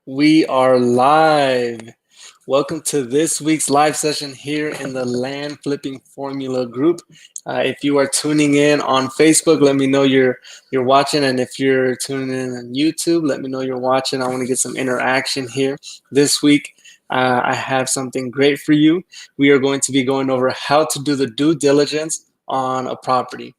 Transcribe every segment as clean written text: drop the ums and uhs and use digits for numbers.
We are live. Welcome to this week's live session here in the Land Flipping Formula group. If you are tuning in on Facebook, let me know you're watching, and if you're tuning in on YouTube, let me know you're watching. I want to get some interaction here this week. I have something great for you. We are going to be going over how to do the due diligence on a property.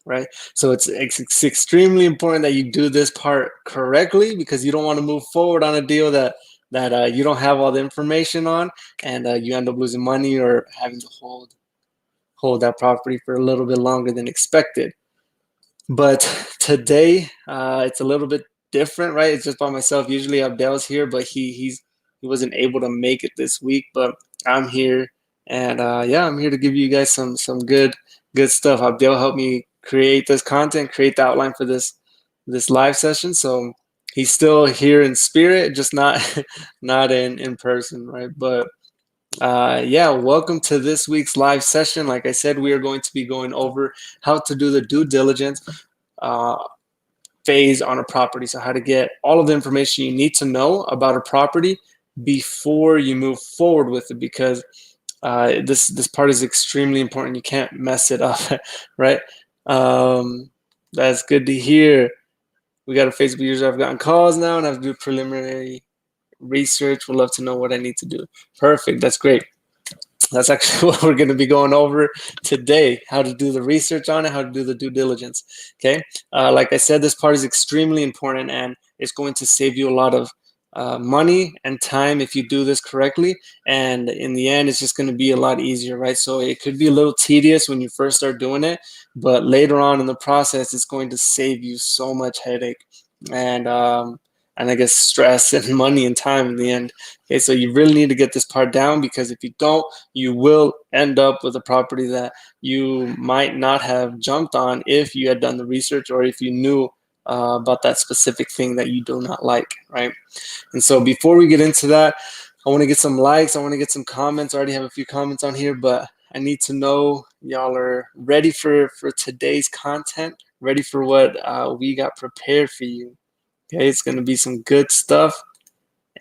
Right. So it's extremely important that you do this part correctly because you don't want to move forward on a deal that you don't have all the information on, and you end up losing money or having to hold that property for a little bit longer than expected. But today it's a little bit different, right? It's just by myself. Usually Abdel's here, but he wasn't able to make it this week. But I'm here, and I'm here to give you guys some good stuff. Abdel helped me create this content, create the outline for this live session. So he's still here in spirit, just not not in person, right? But welcome to this week's live session. Like I said, we are going to be going over how to do the due diligence uh, phase on a property. So how to get all of the information you need to know about a property before you move forward with it, because this part is extremely important. You can't mess it up, right? That's good to hear. We got a Facebook user. I've gotten calls now, and I have to do preliminary research. Would love to know what I need to do. Perfect. That's great. That's actually what we're going to be going over today, how to do the research on it, how to do the due diligence. Okay. Like I said, this part is extremely important, and it's going to save you a lot of money and time if you do this correctly. And in the end, it's just going to be a lot easier, right? So it could be a little tedious when you first start doing it, but later on in the process, it's going to save you so much headache and I guess stress and money and time in the end. Okay, so you really need to get this part down, because if you don't, you will end up with a property that you might not have jumped on if you had done the research, or if you knew about that specific thing that you do not like, right? And so before we get into that, I want to get some likes. I want to get some comments. I already have a few comments on here, but I need to know y'all are ready for today's content, ready for what we got prepared for you. Okay, it's gonna be some good stuff,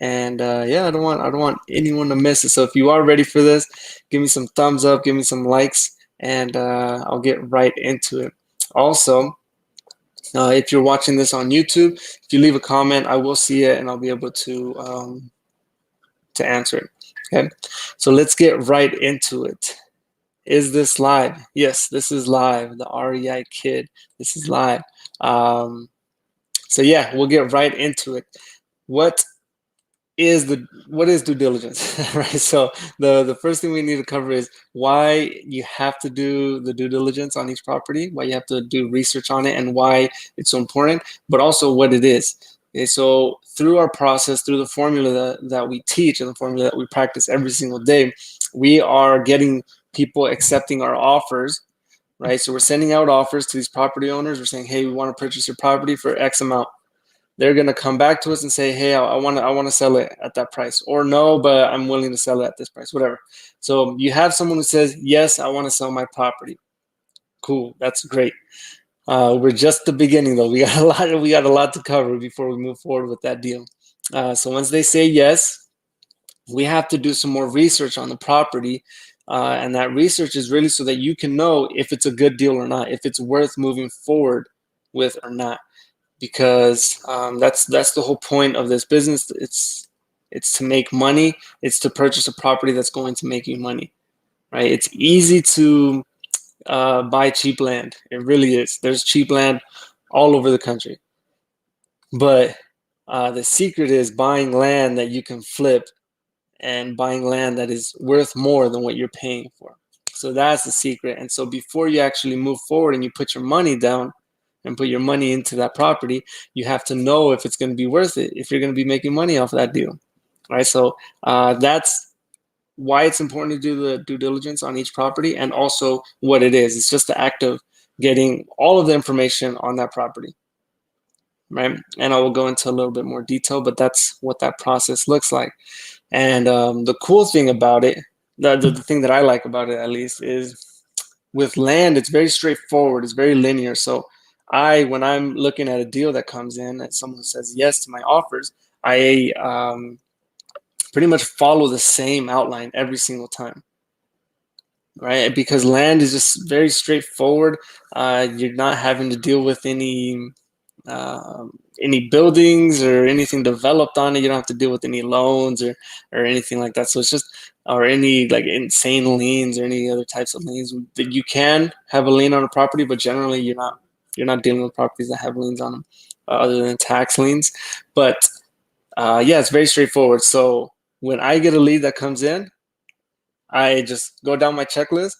and I don't want anyone to miss it. So if you are ready for this, give me some thumbs up, give me some likes, and I'll get right into it. Also, if you're watching this on YouTube, if you leave a comment, I will see it, and I'll be able to answer it. Okay, so let's get right into it. Is this live? Yes, this is live. The REI kid. This is live. So yeah, we'll get right into it. What is due diligence, right? So the first thing we need to cover is why you have to do the due diligence on each property, why you have to do research on it, and why it's so important, but also what it is. Okay, so through our process, through the formula that we teach and the formula that we practice every single day, we are getting people accepting our offers, right? So we're sending out offers to these property owners. We're saying, hey, we want to purchase your property for X amount. They're going to come back to us and say, hey, I want to sell it at that price, or no, but I'm willing to sell it at this price, whatever. So you have someone who says, yes, I want to sell my property. Cool. That's great. We're just the beginning, though. We got a lot to cover before we move forward with that deal. So once they say yes, we have to do some more research on the property. And that research is really so that you can know if it's a good deal or not, if it's worth moving forward with or not. Because that's the whole point of this business. It's to make money. It's to purchase a property that's going to make you money, right? It's easy to buy cheap land. It really is. There's cheap land all over the country, but the secret is buying land that you can flip, and buying land that is worth more than what you're paying for. So that's the secret. And so before you actually move forward and you put your money down and put your money into that property, you have to know if it's going to be worth it, if you're going to be making money off that deal, right? So that's why it's important to do the due diligence on each property, and also what it is. It's just the act of getting all of the information on that property, right? And I will go into a little bit more detail, but that's what that process looks like. And the cool thing about it, the thing that I like about it at least, is with land, it's very straightforward. It's very linear. So when I'm looking at a deal that comes in, and someone says yes to my offers, I pretty much follow the same outline every single time, right? Because land is just very straightforward. You're not having to deal with any buildings or anything developed on it. You don't have to deal with any loans or anything like that. So it's just, or any like insane liens or any other types of liens. That you can have a lien on a property, but generally you're not dealing with properties that have liens on them, other than tax liens. But yeah, it's very straightforward. So when I get a lead that comes in, I just go down my checklist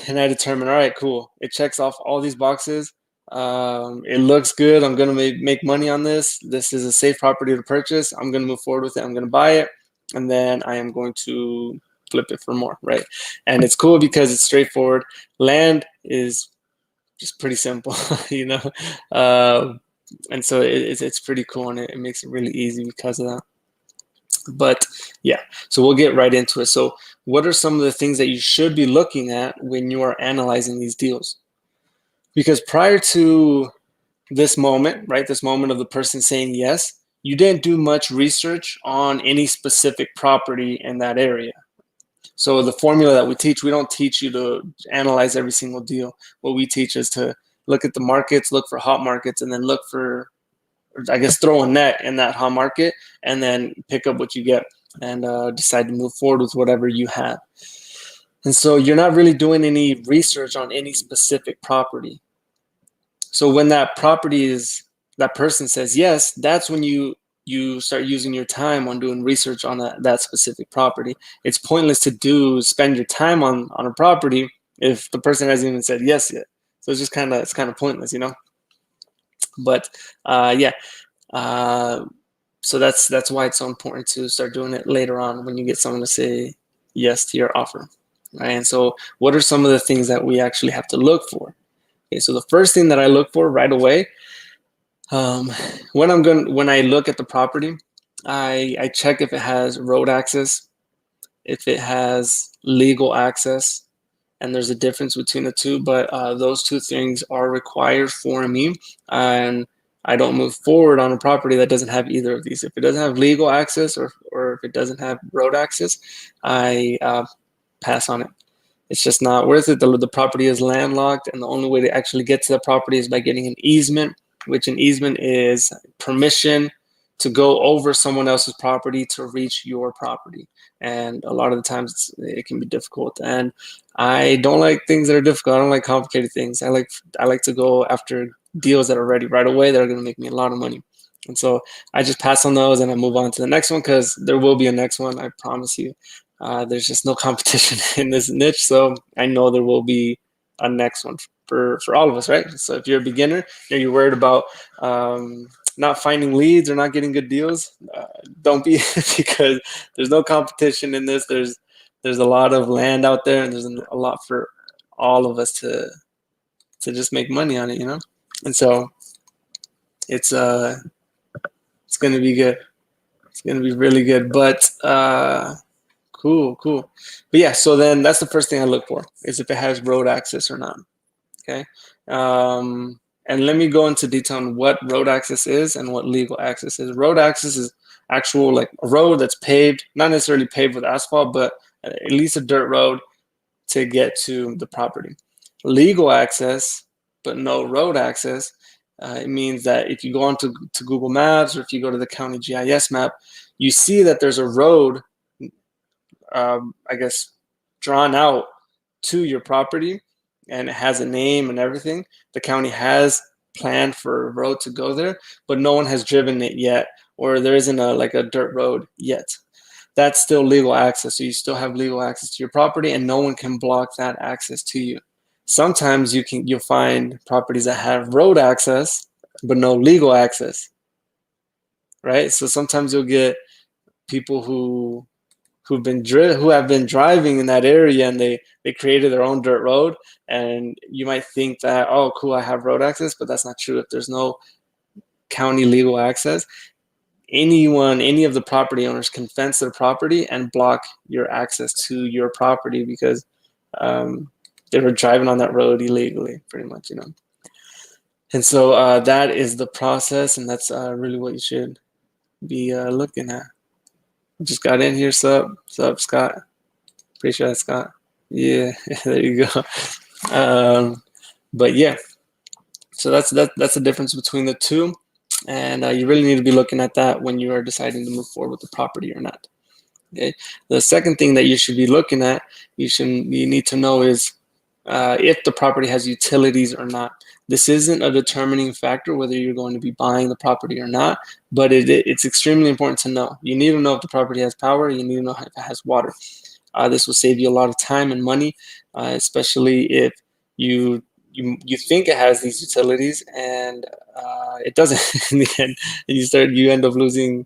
and I determine, all right, cool. It checks off all these boxes. It looks good. I'm gonna make money on this. This is a safe property to purchase. I'm gonna move forward with it. I'm gonna buy it, and then I am going to flip it for more, right? And it's cool because it's straightforward. Land is just pretty simple, you know, and so it's pretty cool, and it makes it really easy because of that. But yeah, so we'll get right into it. So what are some of the things that you should be looking at when you are analyzing these deals? Because prior to this moment, right, this moment of the person saying yes, you didn't do much research on any specific property in that area. So the formula that we teach, we don't teach you to analyze every single deal. What we teach is to look at the markets, look for hot markets, and then look for, I guess, throw a net in that hot market and then pick up what you get and decide to move forward with whatever you have. And so you're not really doing any research on any specific property. So when that person says yes, that's when you start using your time on doing research on that specific property. It's pointless to spend your time on a property if the person hasn't even said yes yet. So it's kind of pointless, you know. But yeah, so that's why it's so important to start doing it later on when you get someone to say yes to your offer. Right? And so what are some of the things that we actually have to look for? Okay, so the first thing that I look for right away, when I look at the property, I check if it has road access, if it has legal access, and there's a difference between the two, but those two things are required for me, and I don't move forward on a property that doesn't have either of these. If it doesn't have legal access or if it doesn't have road access, I pass on it. It's just not worth it. The property is landlocked, and the only way to actually get to the property is by getting an easement, which an easement is permission to go over someone else's property to reach your property. And a lot of the times it can be difficult. And I don't like things that are difficult. I don't like complicated things. I like to go after deals that are ready right away that are going to make me a lot of money. And so I just pass on those and I move on to the next one, because there will be a next one, I promise you. There's just no competition in this niche, so I know there will be a next one for all of us, right? So if you're a beginner and you're worried about not finding leads or not getting good deals, don't be, because there's no competition in this. There's a lot of land out there, and there's a lot for all of us to just make money on it, you know. And so it's going to be good. It's going to be really good, but. Cool. But yeah, so then that's the first thing I look for, is if it has road access or not. Okay. And let me go into detail on what road access is and what legal access is. Road access is actual, like a road that's paved, not necessarily paved with asphalt, but at least a dirt road to get to the property. Legal access, but no road access, it means that if you go onto Google Maps, or if you go to the county GIS map, you see that there's a road, I guess, drawn out to your property, and it has a name and everything. The county has planned for a road to go there, but no one has driven it yet, or there isn't a dirt road yet. That's still legal access. So you still have legal access to your property, and no one can block that access to you. Sometimes you'll find properties that have road access but no legal access, right? So sometimes you'll get people who have been driving in that area, and they created their own dirt road, and you might think that, oh cool, I have road access, but that's not true. If there's no county legal access, any of the property owners can fence their property and block your access to your property, because they were driving on that road illegally, pretty much, you know. And so that is the process, and that's really what you should be looking at? Just got in here. Sup, Scott? Pretty sure that's Scott. Yeah, there you go. But yeah, so that's the difference between the two, and you really need to be looking at that when you are deciding to move forward with the property or not. Okay. The second thing that you should be looking at, you need to know is if the property has utilities or not. This isn't a determining factor whether you're going to be buying the property or not, but it's extremely important to know. You need to know if the property has power. You need to know if it has water. This will save you a lot of time and money, especially if you think it has these utilities and it doesn't in the end, and you end up losing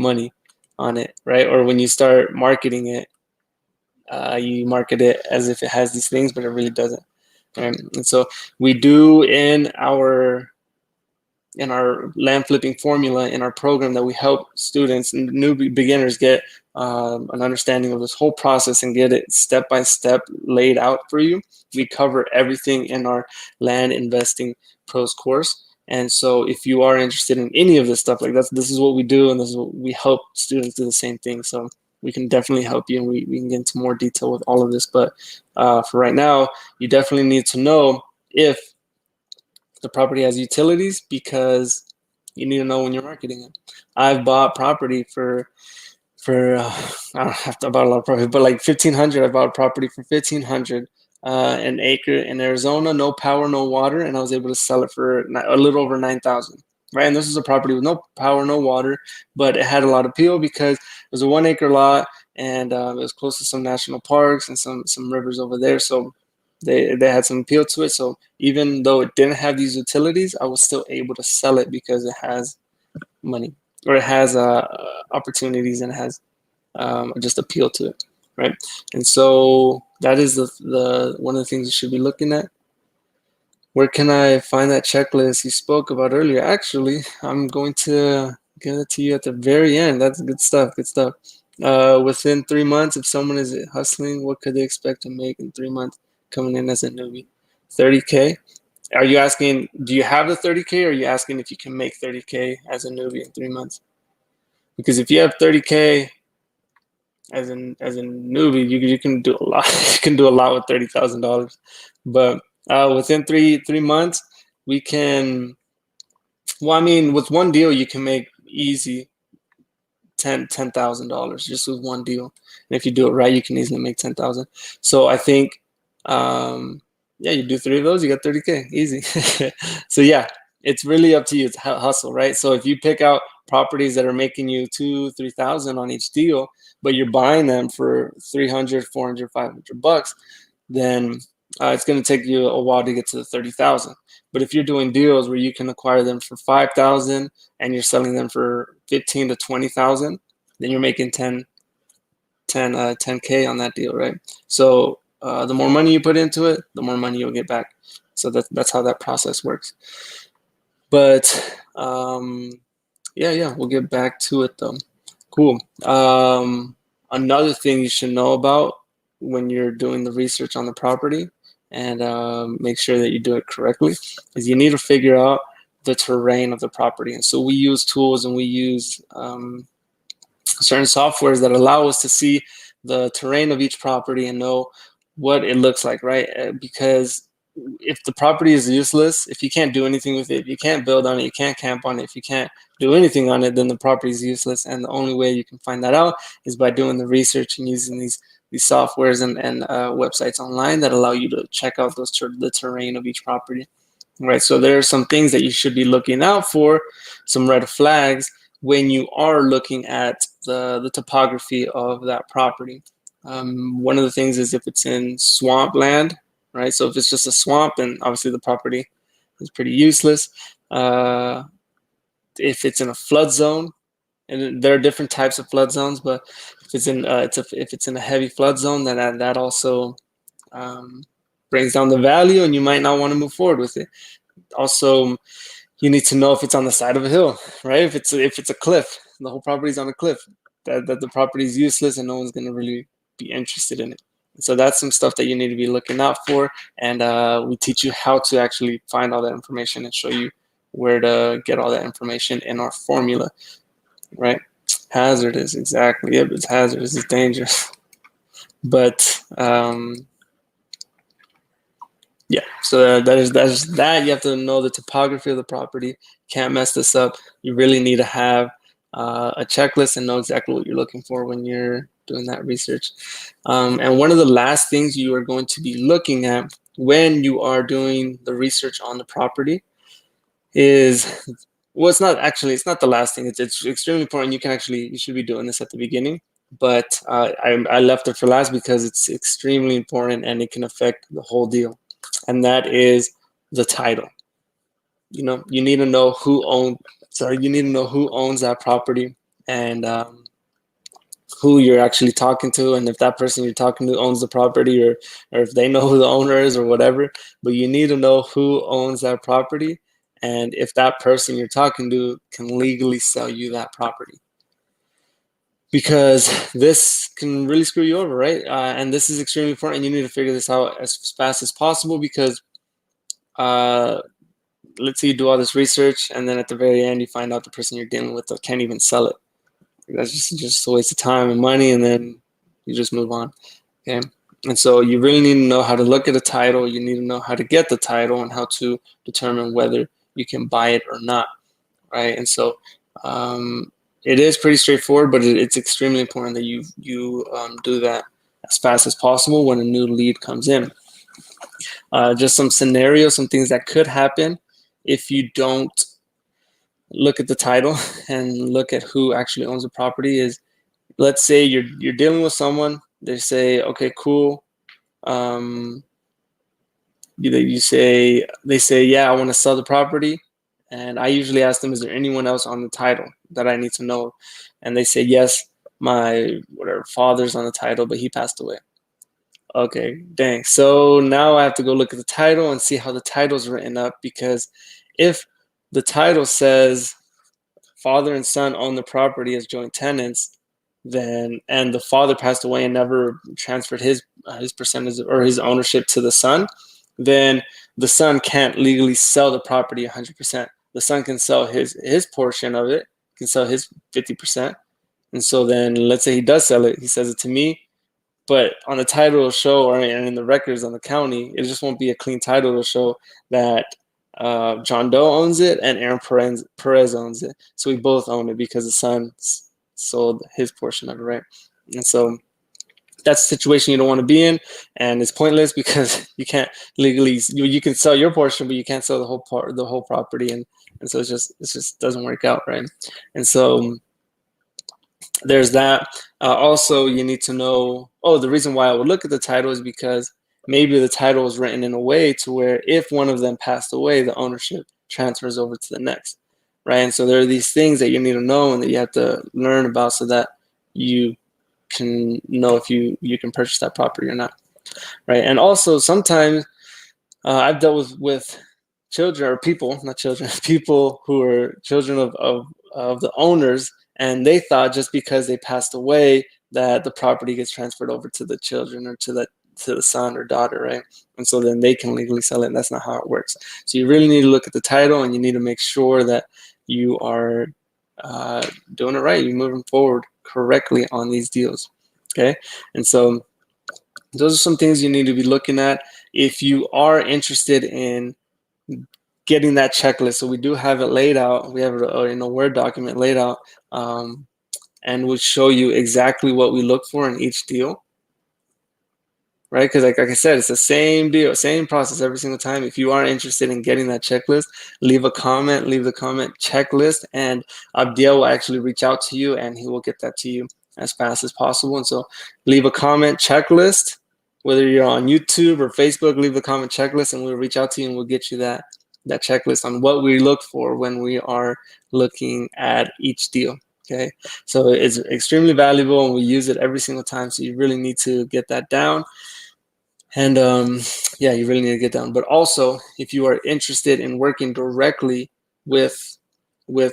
money on it, right? Or when you start marketing it, you market it as if it has these things, but it really doesn't. Right? And so we do in our land flipping formula in our program that we help students and new beginners get an understanding of this whole process and get it step by step laid out for you. We cover everything in our land investing pros course. And so if you are interested in any of this stuff, like this is what we do, and this is what we help students do the same thing. So we can definitely help you, and we can get into more detail with all of this. But for right now, you definitely need to know if the property has utilities, because you need to know when you're marketing it. I've bought property for I don't have to buy a lot of property, but like 1,500. I bought property for 1,500, an acre in Arizona, no power, no water, and I was able to sell it for a little over 9,000. Right, and this is a property with no power, no water, but it had a lot of appeal because it was a 1 acre lot, and it was close to some national parks and some rivers over there. So they had some appeal to it. So even though it didn't have these utilities, I was still able to sell it because it has money, or it has opportunities, and it has just appeal to it, right? And so that is the one of the things you should be looking at. Where can I find that checklist you spoke about earlier? Actually, I'm going to give it to you at the very end. That's good stuff. Good stuff. Within 3 months, if someone is hustling, what could they expect to make in 3 months coming in as a newbie? 30K. Are you asking, do you have the 30K, or are you asking if you can make 30K as a newbie in 3 months? Because if you have 30K as a newbie, you can do a lot. You can do a lot with $30,000. But within three months, we can. Well, I mean, with one deal, you can make easy $10,000 just with one deal. And if you do it right, you can easily make 10,000. So I think, yeah, you do 3 of those, you got 30K, easy. So yeah, it's really up to you. It's hustle, right? So if you pick out properties that are making you 2,000-3,000 on each deal, but you're buying them for 300, 400, 500 bucks, then it's going to take you a while to get to the 30,000. But if you're doing deals where you can acquire them for 5,000 and you're selling them for 15 to 20,000, then you're making 10K on that deal, right? So the more money you put into it, the more money you'll get back. So that's how that process works. But yeah, we'll get back to it though. Cool. Another thing you should know about when you're doing the research on the property, and make sure that you do it correctly, is you need to figure out the terrain of the property. And so we use tools, and we use certain softwares that allow us to see the terrain of each property and know what it looks like, right? Because if the property is useless, if you can't do anything with it, if you can't build on it, you can't camp on it, if you can't do anything on it, then the property is useless. And the only way you can find that out is by doing the research and using these softwares and websites online that allow you to check out the terrain of each property, right? So there are some things that you should be looking out for, some red flags when you are looking at the topography of that property. One of the things is if it's in swamp land, right? So if it's just a swamp, then obviously the property is pretty useless. If it's in a flood zone, and there are different types of flood zones, but if it's in if it's in a heavy flood zone, then that also brings down the value, and you might not want to move forward with it. Also, you need to know if it's on the side of a hill, right? If it's a cliff, the whole property is on a cliff, that the property is useless and no one's going to really be interested in it. So that's some stuff that you need to be looking out for, and we teach you how to actually find all that information and show you where to get all that information in our formula. right? Hazardous, exactly. Yep, it's hazardous. It's dangerous. But yeah, so that is that. You have to know the topography of the property. Can't mess this up. You really need to have a checklist and know exactly what you're looking for when you're doing that research. And one of the last things you are going to be looking at when you are doing the research on the property is, well, it's not the last thing. It's extremely important. You should be doing this at the beginning, but I left it for last because it's extremely important and it can affect the whole deal. And that is the title. You need to know you need to know who owns that property, and who you're actually talking to, and if that person you're talking to owns the property, or if they know who the owner is or whatever. But you need to know who owns that property, and if that person you're talking to can legally sell you that property, because this can really screw you over, right? And this is extremely important. You need to figure this out as fast as possible, because uh, let's say you do all this research and then at the very end you find out the person you're dealing with can't even sell it. That's just a waste of time and money, and then you just move on. Okay. And so you really need to know how to look at a title. You need to know how to get the title and how to determine whether you can buy it or not, right? And so it is pretty straightforward, but it's extremely important that you do that as fast as possible when a new lead comes in. Just some scenarios, some things that could happen if you don't look at the title and look at who actually owns the property is, let's say you're dealing with someone. They say, okay, cool. They say, yeah, I want to sell the property. And I usually ask them, is there anyone else on the title that I need to know? And they say, yes, my father's on the title, but he passed away. Okay, dang. So now I have to go look at the title and see how the title's written up, because if the title says father and son own the property as joint tenants, then and the father passed away and never transferred his percentage or his ownership to the son, then the son can't legally sell the property 100%. The son can sell his portion of it, can sell his 50%. And so then let's say he does sell it, he says it to me, but on the title it'll show, or in the records on the county, it just won't be a clean title. It'll show that John Doe owns it and Aaron Perez owns it. So we both own it because the son sold his portion of it, right? And so that's a situation you don't want to be in, and it's pointless because you can't legally, you can sell your portion, but you can't sell the whole property, and so it just doesn't work out, right? And so there's that. Also, you need to know, the reason why I would look at the title is because maybe the title is written in a way to where if one of them passed away, the ownership transfers over to the next, right? And so there are these things that you need to know and that you have to learn about so that you can know if you can purchase that property or not, right? And also sometimes I've dealt with children, or people, not children, people who are children of the owners, and they thought just because they passed away that the property gets transferred over to the children or to the son or daughter, right? And so then they can legally sell it, and that's not how it works. So you really need to look at the title, and you need to make sure that you are doing it right. You're moving forward correctly on these deals, okay? And so those are some things you need to be looking at if you are interested in getting that checklist. So we do have it laid out. We have it in a Word document laid out, and we'll show you exactly what we look for in each deal, right? Because like I said, it's the same deal, same process every single time. If you are interested in getting that checklist, leave the comment checklist, and Abdiel will actually reach out to you and he will get that to you as fast as possible. And so leave a comment checklist, whether you're on YouTube or Facebook, leave the comment checklist and we'll reach out to you and we'll get you that checklist on what we look for when we are looking at each deal. Okay, so it's extremely valuable and we use it every single time. So you really need to get that down. And yeah, you really need to get down. But also, if you are interested in working directly with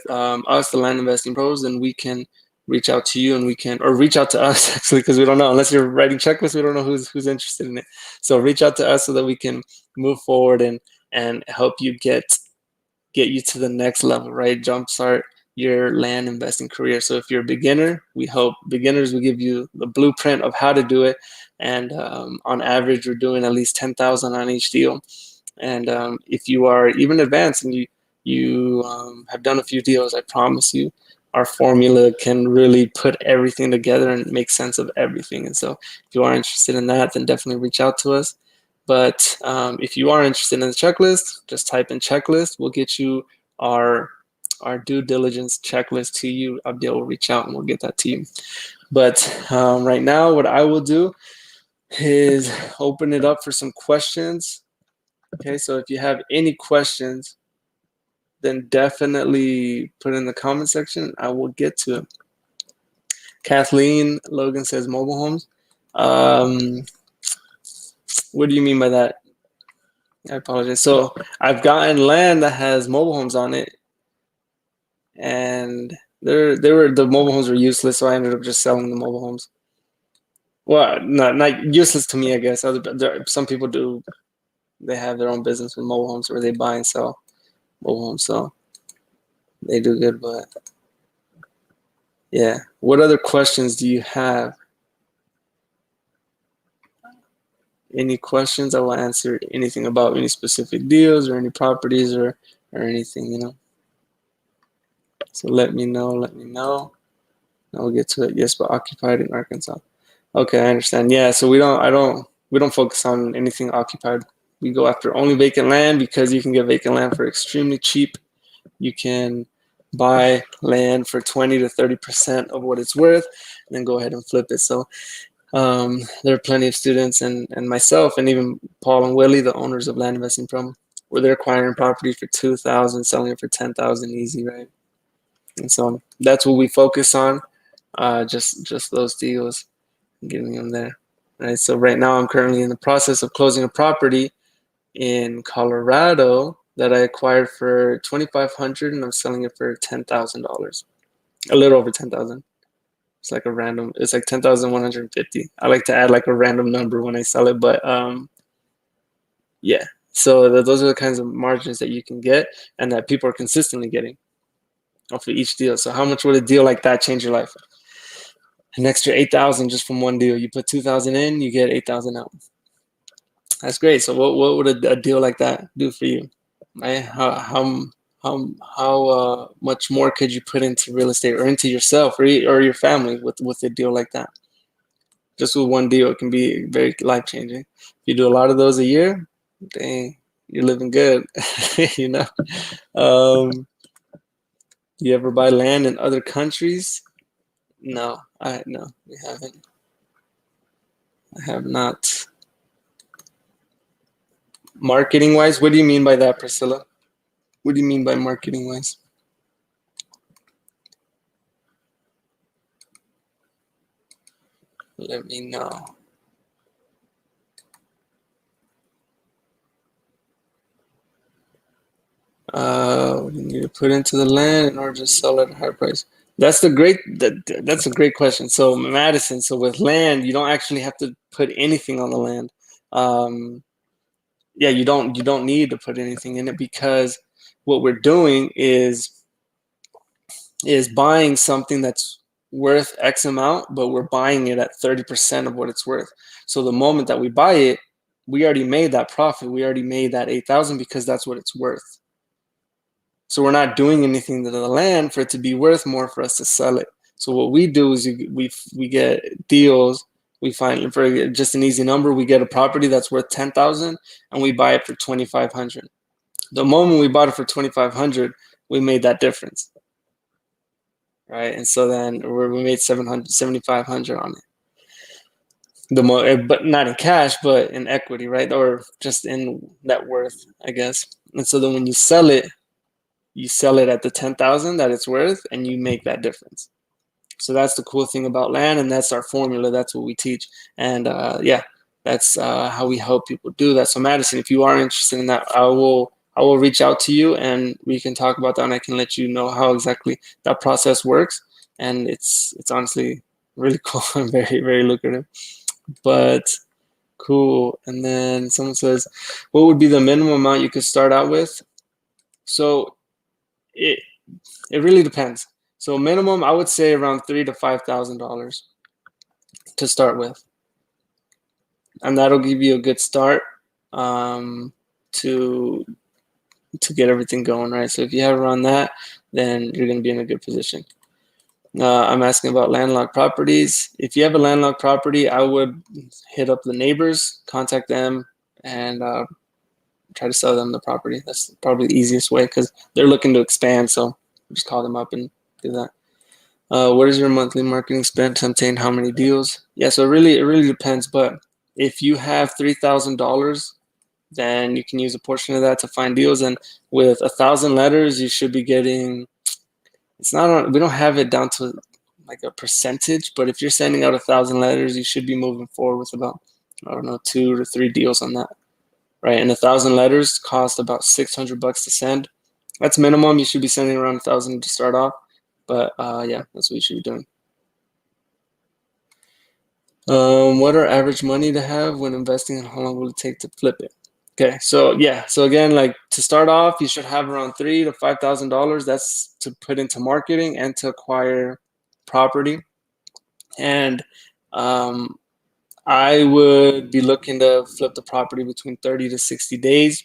us, the Land Investing Pros, then we can reach out to you, and or reach out to us actually, because we don't know, unless you're writing checklists, we don't know who's interested in it. So reach out to us so that we can move forward and help you get you to the next level, right? Jumpstart your land investing career. So if you're a beginner, we help beginners. We give you the blueprint of how to do it, and on average, we're doing at least 10,000 on each deal. And if you are even advanced and you have done a few deals, I promise you, our formula can really put everything together and make sense of everything. And so, if you are interested in that, then definitely reach out to us. But if you are interested in the checklist, just type in checklist. We'll get you our due diligence checklist to you. Abdul will reach out and we'll get that to you. But right now, what I will do is open it up for some questions. Okay, so if you have any questions, then definitely put in the comment section. I will get to it. Kathleen Logan says mobile homes. What do you mean by that? I apologize. So I've gotten land that has mobile homes on it, and the mobile homes were useless, so I ended up just selling the mobile homes. Well, not useless to me, I guess. Some people do. They have their own business with mobile homes where they buy and sell mobile homes, so they do good. But yeah, what other questions do you have? Any questions? I will answer anything about any specific deals or any properties or anything, you know. So let me know. Let me know. I'll get to it. Yes, but occupied in Arkansas. Okay, I understand. Yeah, so we don't focus on anything occupied. We go after only vacant land because you can get vacant land for extremely cheap. You can buy land for 20 to 30% of what it's worth, and then go ahead and flip it. So there are plenty of students and myself and even Paul and Willie, the owners of Land Investing Pro, where they're acquiring property for 2,000, selling it for 10,000 easy, right? And so that's what we focus on, just those deals, getting them there, right? So right now I'm currently in the process of closing a property in Colorado that I acquired for $2,500, and I'm selling it for $10,000, a little over 10,000. It's like a random. It's like 10,150. I like to add like a random number when I sell it, but yeah. So those are the kinds of margins that you can get, and that people are consistently getting off of each deal. So how much would a deal like that change your life? An extra 8,000 just from one deal. You put 2,000 in, you get 8,000 out. That's great. So what would a deal like that do for you? Right? How much more could you put into real estate or into yourself or your family with a deal like that? Just with one deal, it can be very life changing. If you do a lot of those a year, dang, you're living good. You know. Do you ever buy land in other countries? No, we haven't. I have not. Marketing wise, what do you mean by that, Priscilla? What do you mean by marketing wise? Let me know. What do you need to put into the land in order to sell at a higher price? That's a great question. So Madison, so with land, you don't actually have to put anything on the land. Yeah, you don't need to put anything in it, because what we're doing is buying something that's worth X amount, but we're buying it at 30% of what it's worth. So the moment that we buy it, we already made that profit. We already made that 8,000 because that's what it's worth. So we're not doing anything to the land for it to be worth more for us to sell it. So what we do is we get deals. We find, for just an easy number, we get a property that's worth 10,000 and we buy it for 2,500. The moment we bought it for 2,500, we made that difference, right? And so then we made 7,500 on it. But not in cash, but in equity, right? Or just in net worth, I guess. And so then when you sell it at the 10,000 that it's worth, and you make that difference. So that's the cool thing about land, and that's our formula. That's what we teach, and yeah, that's how we help people do that. So Madison, if you are interested in that, I will reach out to you, and we can talk about that, and I can let you know how exactly that process works. And it's honestly really cool and very, very lucrative. But cool. And then someone says, what would be the minimum amount you could start out with? So It really depends. So minimum, I would say around $3,000 to $5,000 to start with, and that'll give you a good start um, to get everything going, right? So if you have around that, then you're going to be in a good position. I'm asking about landlocked properties. If you have a landlocked property, I would hit up the neighbors, contact them, and try to sell them the property. That's probably the easiest way because they're looking to expand. So just call them up and do that. What is your monthly marketing spend to obtain how many deals? Yeah, so it really depends. But if you have $3,000, then you can use a portion of that to find deals. And with 1,000 letters, you should be getting. It's not on. We don't have it down to like a percentage, but if you're sending out 1,000 letters, you should be moving forward with about, I don't know, 2 to 3 deals on that, right? And 1,000 letters cost about $600 to send. That's minimum. You should be sending around 1,000 to start off, but yeah, that's what you should be doing. What are average money to have when investing, and how long will it take to flip it? Okay, so yeah, so again, like to start off, you should have around $3,000 to $5,000. That's to put into marketing and to acquire property. And um, I would be looking to flip the property between 30 to 60 days.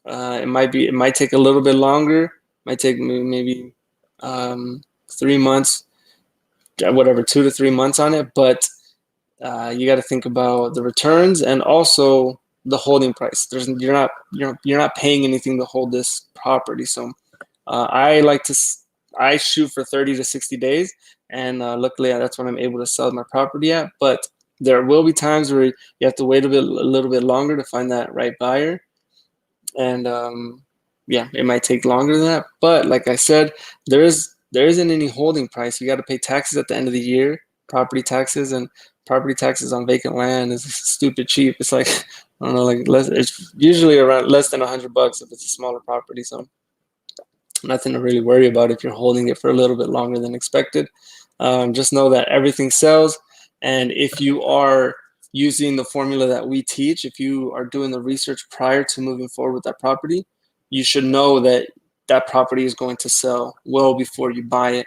It might take a little bit longer. It might take maybe 3 months, whatever, 2 to 3 months on it. But you got to think about the returns and also the holding price. You're not paying anything to hold this property. So I shoot for 30 to 60 days, and luckily that's when I'm able to sell my property at. But there will be times where you have to wait a little bit longer to find that right buyer, and yeah, it might take longer than that. But like I said, there isn't any holding price. You got to pay taxes at the end of the year, property taxes, and property taxes on vacant land is stupid cheap. It's like I don't know, like less. It's usually around less than $100 if it's a smaller property. So nothing to really worry about if you're holding it for a little bit longer than expected. Just know that everything sells, and if you are using the formula that we teach, if you are doing the research prior to moving forward with that property, you should know that that property is going to sell well before you buy it.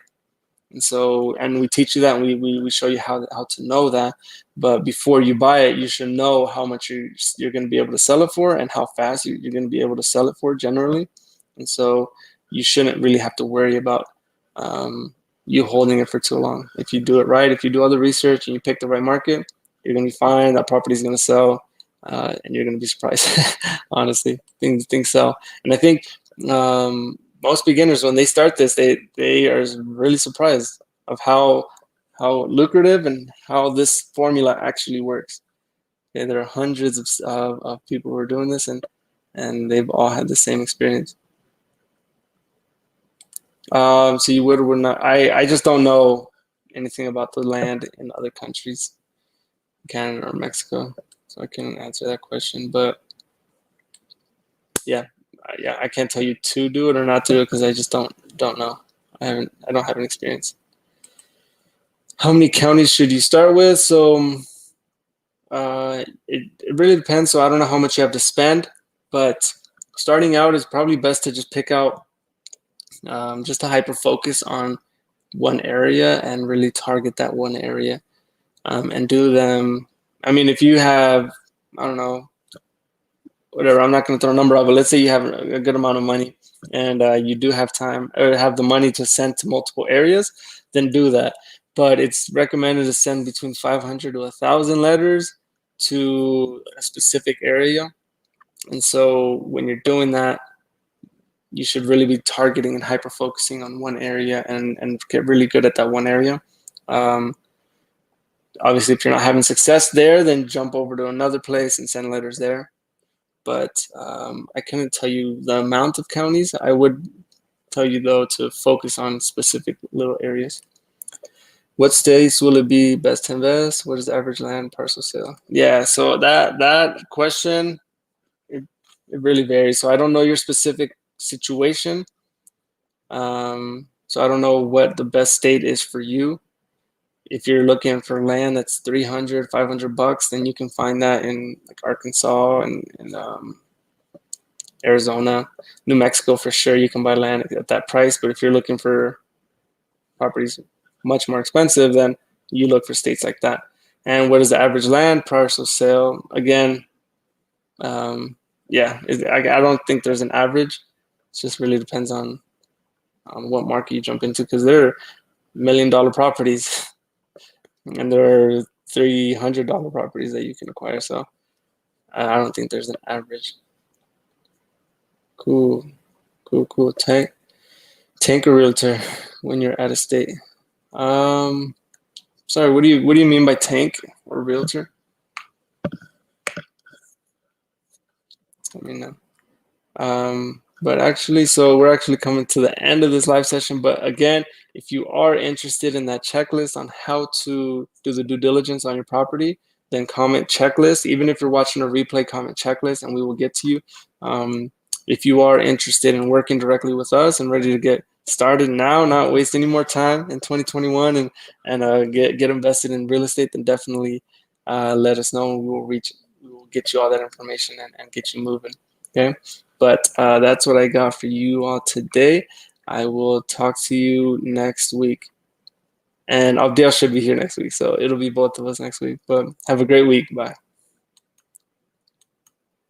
And so, and we teach you that, and we show you how to know that. But before you buy it, you should know how much you're going to be able to sell it for and how fast you're going to be able to sell it for generally. And so you shouldn't really have to worry about you holding it for too long. If you do it right, if you do all the research and you pick the right market, you're going to be fine. That property is going to sell, and you're going to be surprised. Honestly, things sell. And I think most beginners, when they start this, they are really surprised of how lucrative and how this formula actually works. Okay, there are hundreds of people who are doing this, and they've all had the same experience. So you would or would not. I just don't know anything about the land in other countries, Canada or Mexico, so I can't answer that question. But yeah, I can't tell you to do it or not to do it because I just don't know. I don't have an experience. How many counties should you start with? So it really depends. So I don't know how much you have to spend, but starting out is probably best to just pick out just to hyper focus on one area and really target that one area and do them. I mean, if you have, I don't know, whatever, I'm not going to throw a number out, but let's say you have a good amount of money and you do have time or have the money to send to multiple areas, then do that. But it's recommended to send between 500 to 1,000 letters to a specific area. And so when you're doing that, you should really be targeting and hyper focusing on one area and get really good at that one area. Obviously, if you're not having success there, then jump over to another place and send letters there. But I couldn't tell you the amount of counties. I would tell you, though, to focus on specific little areas. What states will it be best to invest? What is the average land parcel sale? Yeah, so that question, it really varies. So I don't know your specific situation. So I don't know what the best state is for you. If you're looking for land that's 300, $500, then you can find that in like Arkansas and Arizona, New Mexico for sure. You can buy land at that price, but if you're looking for properties much more expensive, then you look for states like that. And what is the average land parcel sale? Again, yeah, I don't think there's an average. It just really depends on what market you jump into, because there are $1 million properties and there are $300 properties that you can acquire. So I don't think there's an average. Cool, cool, cool. Tank a realtor when you're out of state. Um, Sorry, what do you mean by tank or realtor? Let me know. But actually, so we're actually coming to the end of this live session. But again, if you are interested in that checklist on how to do the due diligence on your property, then comment checklist. Even if you're watching a replay, comment checklist and we will get to you. If you are interested in working directly with us and ready to get started now, not waste any more time in 2021 and get invested in real estate, then definitely let us know and we will get you all that information and get you moving. Okay. But that's what I got for you all today. I will talk to you next week. And Abdiel should be here next week. So it'll be both of us next week. But have a great week. Bye.